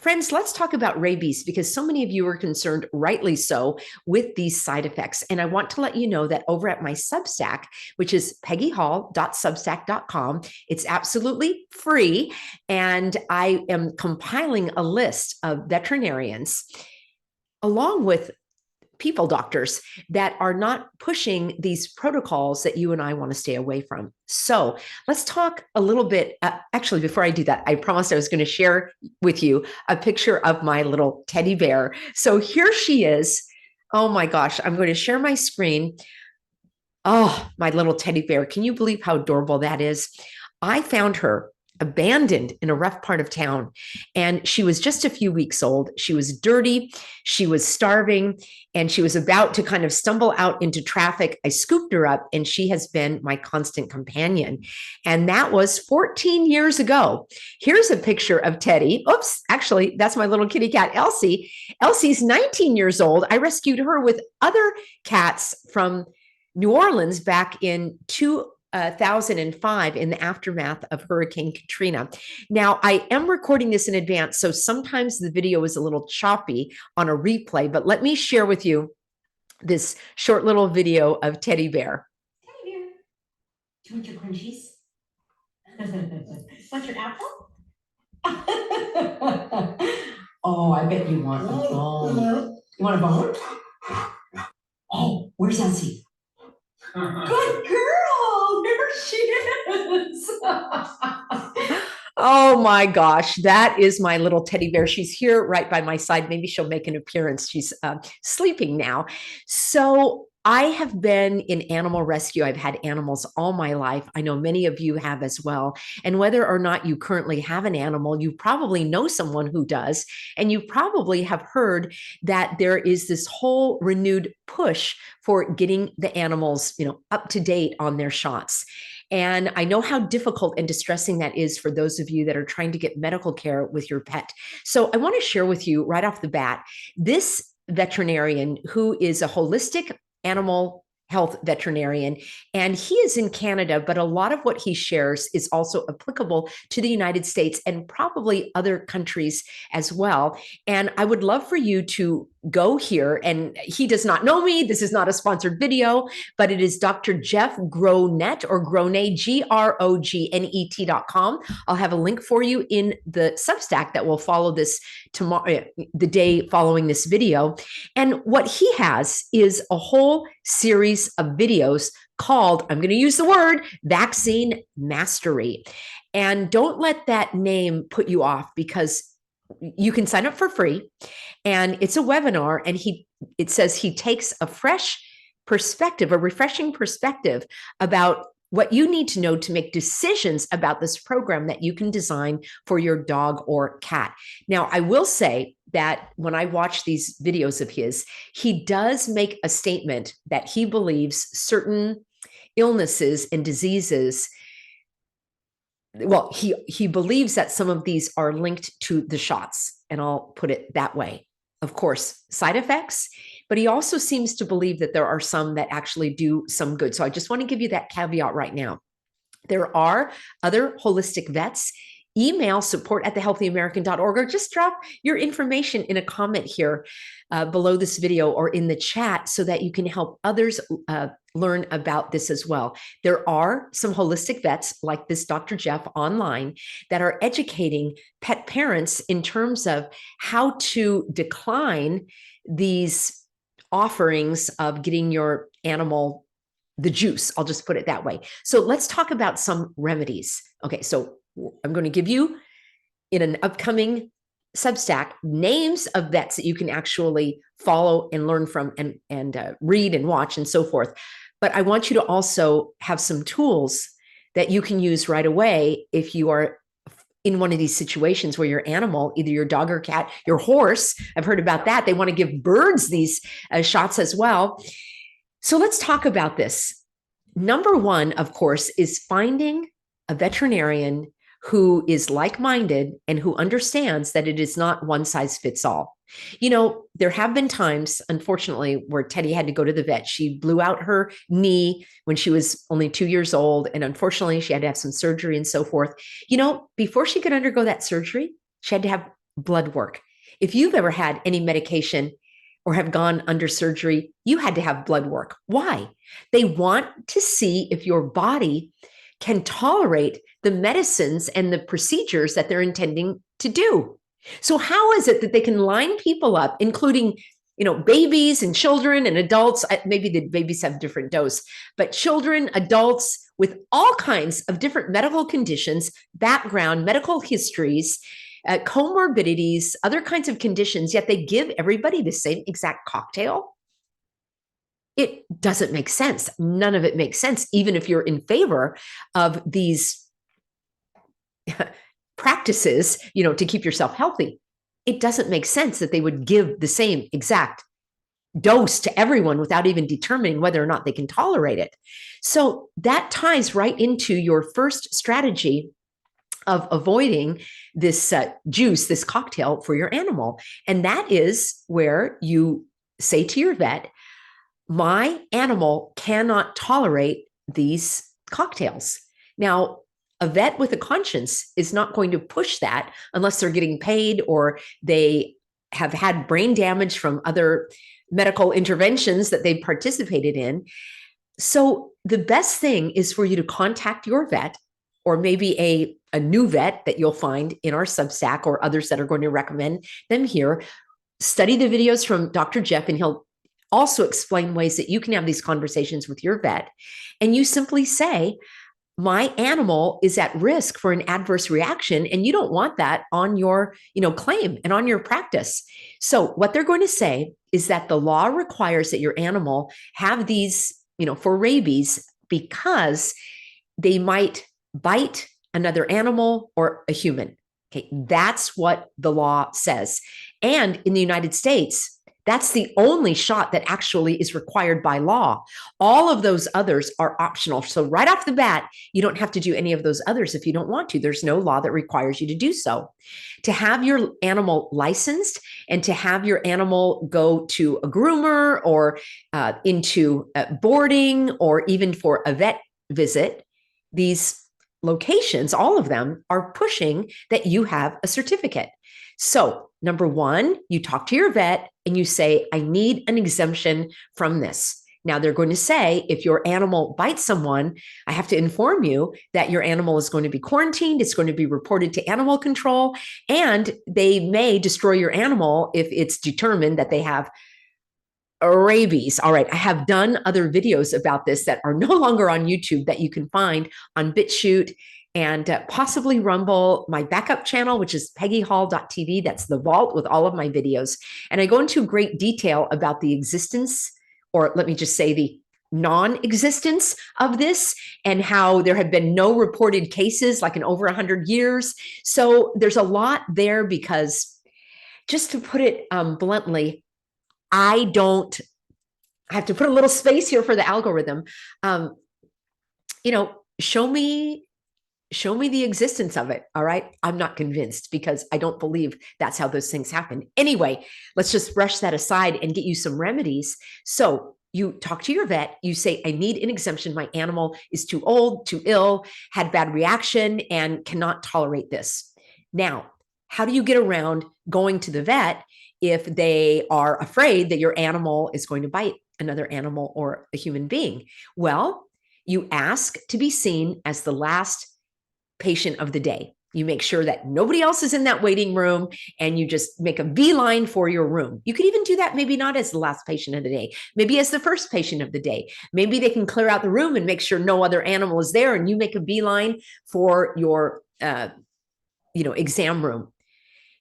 Friends, let's talk about rabies because so many of you are concerned, rightly so, with these side effects. And I want to let you know that over at my Substack, which is peggyhall.substack.com, it's absolutely free. And I am compiling a list of veterinarians along with people doctors that are not pushing these protocols that you and I want to stay away from. So let's talk a little bit. Actually, before I do that, I promised I was going to share with you a picture of my little teddy bear. So here she is. Oh my gosh, I'm going to share my screen. Oh, my little teddy bear. Can you believe how adorable that is? I found her abandoned in a rough part of town. And she was just a few weeks old. She was dirty. She was starving and she was about to kind of stumble out into traffic. I scooped her up and she has been my constant companion. And that was 14 years ago. Here's a picture of Teddy. Oops, actually, that's my little kitty cat, Elsie. Elsie's 19 years old. I rescued her with other cats from New Orleans back in 2005 in the aftermath of Hurricane Katrina. Now, I am recording this in advance, so sometimes the video is a little choppy on a replay, but let me share with you this short little video of Teddy Bear. Teddy Bear, do you want your crunchies? Want your apple? Oh, I bet you want a bone. You want a bone? Oh, where's Elsie? Good girl. There she is. Oh my gosh, that is my little teddy bear. She's here right by my side. Maybe she'll make an appearance. She's sleeping now. So I have been in animal rescue. I've had animals all my life. I know many of you have as well. And whether or not you currently have an animal, you probably know someone who does. And you probably have heard that there is this whole renewed push for getting the animals, up to date on their shots. And I know how difficult and distressing that is for those of you that are trying to get medical care with your pet. So I want to share with you right off the bat, this veterinarian who is a holistic animal health veterinarian, and he is in Canada, but a lot of what he shares is also applicable to the United States and probably other countries as well. And I would love for you to go here, and he does not know me. This is not a sponsored video, but it is Dr. Jeff Gronet or Gronet, GROGNET.com. I'll have a link for you in the Substack that will follow this tomorrow, the day following this video. And what he has is a whole series of videos called, I'm going to use the word, Vaccine Mastery. And don't let that name put you off, because you can sign up for free and it's a webinar, and it says he takes a fresh perspective, a refreshing perspective about what you need to know to make decisions about this program that you can design for your dog or cat. Now, I will say that when I watch these videos of his, he does make a statement that he believes certain illnesses and diseases, well, he believes that some of these are linked to the shots, and I'll put it that way. Of course, side effects, but he also seems to believe that there are some that actually do some good. So I just want to give you that caveat right now. There are other holistic vets. Email support@thehealthyamerican.org, or just drop your information in a comment here below this video or in the chat so that you can help others learn about this as well. There are some holistic vets like this Dr. Jeff online that are educating pet parents in terms of how to decline these offerings of getting your animal the juice. I'll just put it that way. So let's talk about some remedies. Okay, so I'm going to give you in an upcoming Substack names of vets that you can actually follow and learn from and read and watch and so forth. But I want you to also have some tools that you can use right away if you are in one of these situations where your animal, either your dog or cat, your horse, I've heard about that. They want to give birds these shots as well. So let's talk about this. Number one, of course, is finding a veterinarian who is like-minded and who understands that it is not one size fits all. There have been times, unfortunately, where Teddy had to go to the vet. She blew out her knee when she was only 2 years old. And unfortunately, she had to have some surgery and so forth. Before she could undergo that surgery, she had to have blood work. If you've ever had any medication or have gone under surgery, you had to have blood work. Why? They want to see if your body can tolerate the medicines and the procedures that they're intending to do. So how is it that they can line people up, including babies and children and adults? Maybe the babies have different dose, but children, adults with all kinds of different medical conditions, background, medical histories, comorbidities, other kinds of conditions, yet they give everybody the same exact cocktail? It doesn't make sense. None of it makes sense, even if you're in favor of these practices, to keep yourself healthy. It doesn't make sense that they would give the same exact dose to everyone without even determining whether or not they can tolerate it. So that ties right into your first strategy of avoiding this juice, this cocktail for your animal. And that is where you say to your vet, my animal cannot tolerate these cocktails. Now, a vet with a conscience is not going to push that unless they're getting paid or they have had brain damage from other medical interventions that they've participated in. So the best thing is for you to contact your vet, or maybe a new vet that you'll find in our Substack or others that are going to recommend them here. Study the videos from Dr. Jeff, and he'll also explain ways that you can have these conversations with your vet. And you simply say, my animal is at risk for an adverse reaction, and you don't want that on your claim and on your practice. So what they're going to say is that the law requires that your animal have these, for rabies, because they might bite another animal or a human. Okay, that's what the law says. And in the United States, that's the only shot that actually is required by law. All of those others are optional. So right off the bat, you don't have to do any of those others if you don't want to. There's no law that requires you to do so. To have your animal licensed and to have your animal go to a groomer or into boarding or even for a vet visit, these locations, all of them are pushing that you have a certificate. So number one, you talk to your vet and you say, I need an exemption from this. Now they're going to say, if your animal bites someone, I have to inform you that your animal is going to be quarantined. It's going to be reported to animal control, and they may destroy your animal if it's determined that they have rabies. All right. I have done other videos about this that are no longer on YouTube that you can find on BitChute and possibly Rumble, my backup channel, which is peggyhall.tv. That's the vault with all of my videos. And I go into great detail about the existence, or let me just say the non-existence of this, and how there have been no reported cases like in over 100 years. So there's a lot there because, just to put it bluntly, I have to put a little space here for the algorithm. Show me the existence of it. All right. I'm not convinced because I don't believe that's how those things happen. Anyway, let's just brush that aside and get you some remedies. So you talk to your vet, you say, I need an exemption. My animal is too old, too ill, had bad reaction, and cannot tolerate this. Now, how do you get around going to the vet if they are afraid that your animal is going to bite another animal or a human being? Well, you ask to be seen as the last patient of the day. You make sure that nobody else is in that waiting room, and you just make a beeline for your room. You could even do that, maybe not as the last patient of the day, maybe as the first patient of the day. Maybe they can clear out the room and make sure no other animal is there, and you make a beeline for your exam room.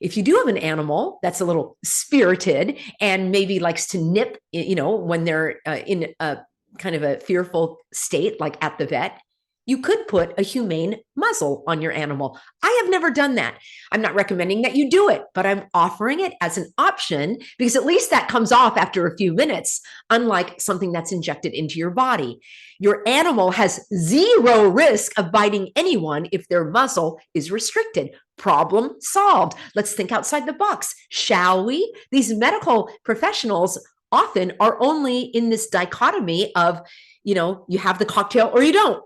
If you do have an animal that's a little spirited and maybe likes to nip, when they're in a kind of a fearful state, like at the vet, you could put a humane muzzle on your animal. I have never done that. I'm not recommending that you do it, but I'm offering it as an option because at least that comes off after a few minutes, unlike something that's injected into your body. Your animal has zero risk of biting anyone if their muzzle is restricted. Problem solved. Let's think outside the box, shall we? These medical professionals often are only in this dichotomy of, you have the cocktail or you don't.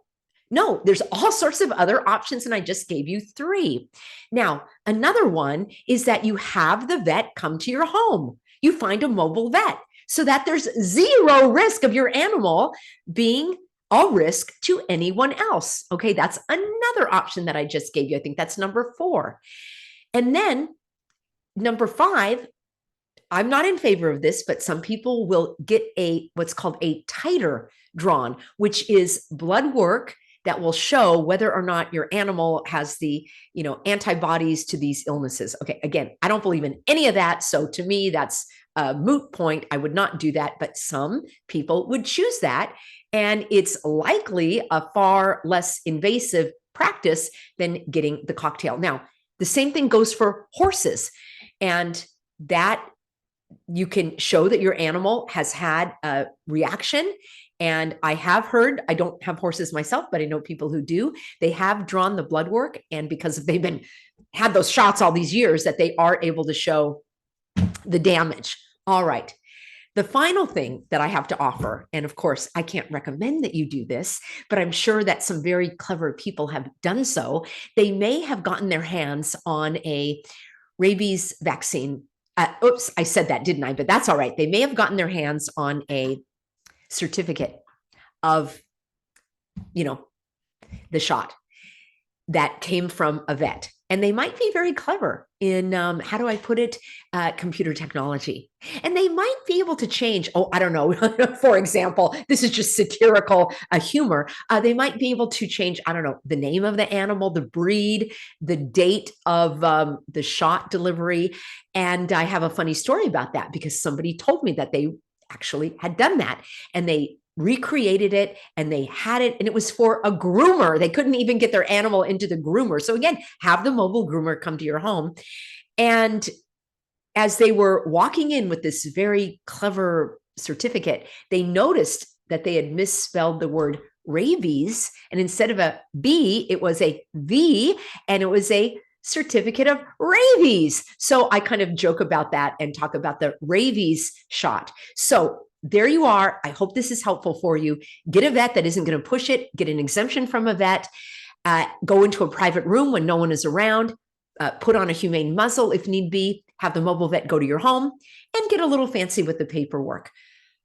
No, there's all sorts of other options, and I just gave you 3. Now, another one is that you have the vet come to your home. You find a mobile vet so that there's 0 risk of your animal being a risk to anyone else. Okay, that's another option that I just gave you. I think that's number 4. And then number 5, I'm not in favor of this, but some people will get what's called a titer drawn, which is blood work that will show whether or not your animal has the, antibodies to these illnesses. Okay, again, I don't believe in any of that. So to me, that's a moot point. I would not do that, but some people would choose that. And it's likely a far less invasive practice than getting the cocktail. Now, the same thing goes for horses. And that you can show that your animal has had a reaction. And I have heard, I don't have horses myself, but I know people who do. They have drawn the blood work, and because they've had those shots all these years, that they are able to show the damage. All right. The final thing that I have to offer, and of course, I can't recommend that you do this, but I'm sure that some very clever people have done so. They may have gotten their hands on a rabies vaccine. Oops, I said that, didn't I? But that's all right. They may have gotten their hands on a certificate of, the shot that came from a vet. And they might be very clever in, how do I put it, computer technology. And they might be able to change, I don't know, for example, this is just satirical humor. They might be able to change, I don't know, the name of the animal, the breed, the date of the shot delivery. And I have a funny story about that because somebody told me that they actually had done that, and they recreated it, and they had it, and it was for a groomer. They couldn't even get their animal into the groomer. So again, have the mobile groomer come to your home. And as they were walking in with this very clever certificate, they noticed that they had misspelled the word rabies, and instead of a B, it was a V, and it was a certificate of rabies. So I kind of joke about that and talk about the rabies shot. So there you are. I hope this is helpful for you. Get a vet that isn't going to push it. Get an exemption from a vet. Go into a private room when no one is around. Put on a humane muzzle if need be. Have the mobile vet go to your home and get a little fancy with the paperwork.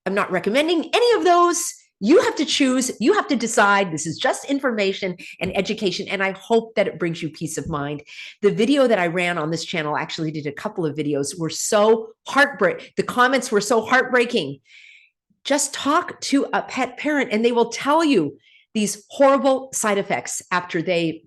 I'm not recommending any of those. You have to choose. You have to decide. This is just information and education, and I hope that it brings you peace of mind. The video that I ran on this channel, actually did a couple of videos, were so heartbreaking. The comments were so heartbreaking. Just talk to a pet parent, and they will tell you these horrible side effects after they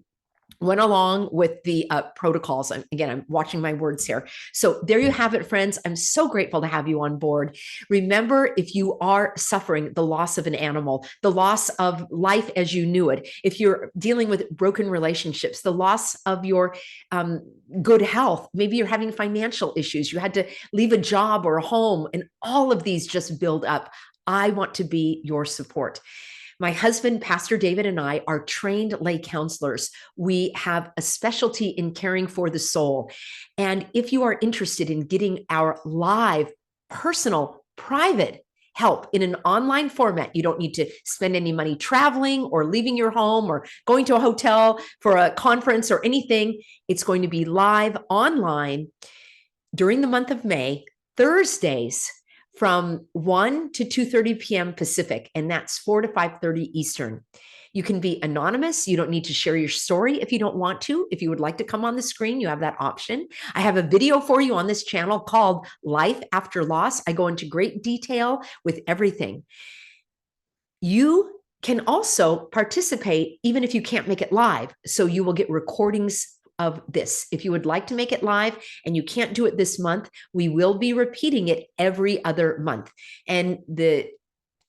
went along with the protocols. And again, I'm watching my words here. So there you have it, friends. I'm so grateful to have you on board. Remember, if you are suffering the loss of an animal, the loss of life as you knew it, if you're dealing with broken relationships, the loss of your good health, maybe you're having financial issues, you had to leave a job or a home, and all of these just build up, I want to be your support. My husband, Pastor David, and I are trained lay counselors. We have a specialty in caring for the soul. And if you are interested in getting our live, personal, private help in an online format, you don't need to spend any money traveling or leaving your home or going to a hotel for a conference or anything. It's going to be live online during the month of May, Thursdays, from 1 to 2:30 p.m. Pacific, and that's 4 to 5:30 Eastern. You can be anonymous. You don't need to share your story if you don't want to. If you would like to come on the screen, you have that option. I have a video for you on this channel called Life After Loss. I go into great detail with everything. You can also participate even if you can't make it live. So you will get recordings of this. If you would like to make it live and you can't do it this month, we will be repeating it every other month. And the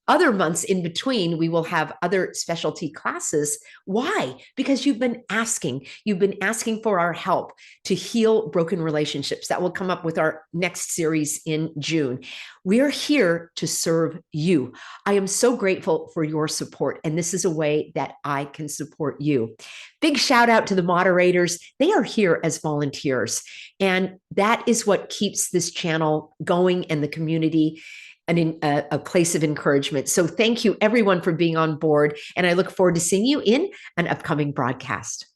other months in between, we will have other specialty classes. Why? Because you've been asking for our help to heal broken relationships. That will come up with our next series in June. We are here to serve you. I am so grateful for your support, and this is a way that I can support you. Big shout out to the moderators. They are here as volunteers, and that is what keeps this channel going and the community. a place of encouragement. So thank you everyone for being on board. And I look forward to seeing you in an upcoming broadcast.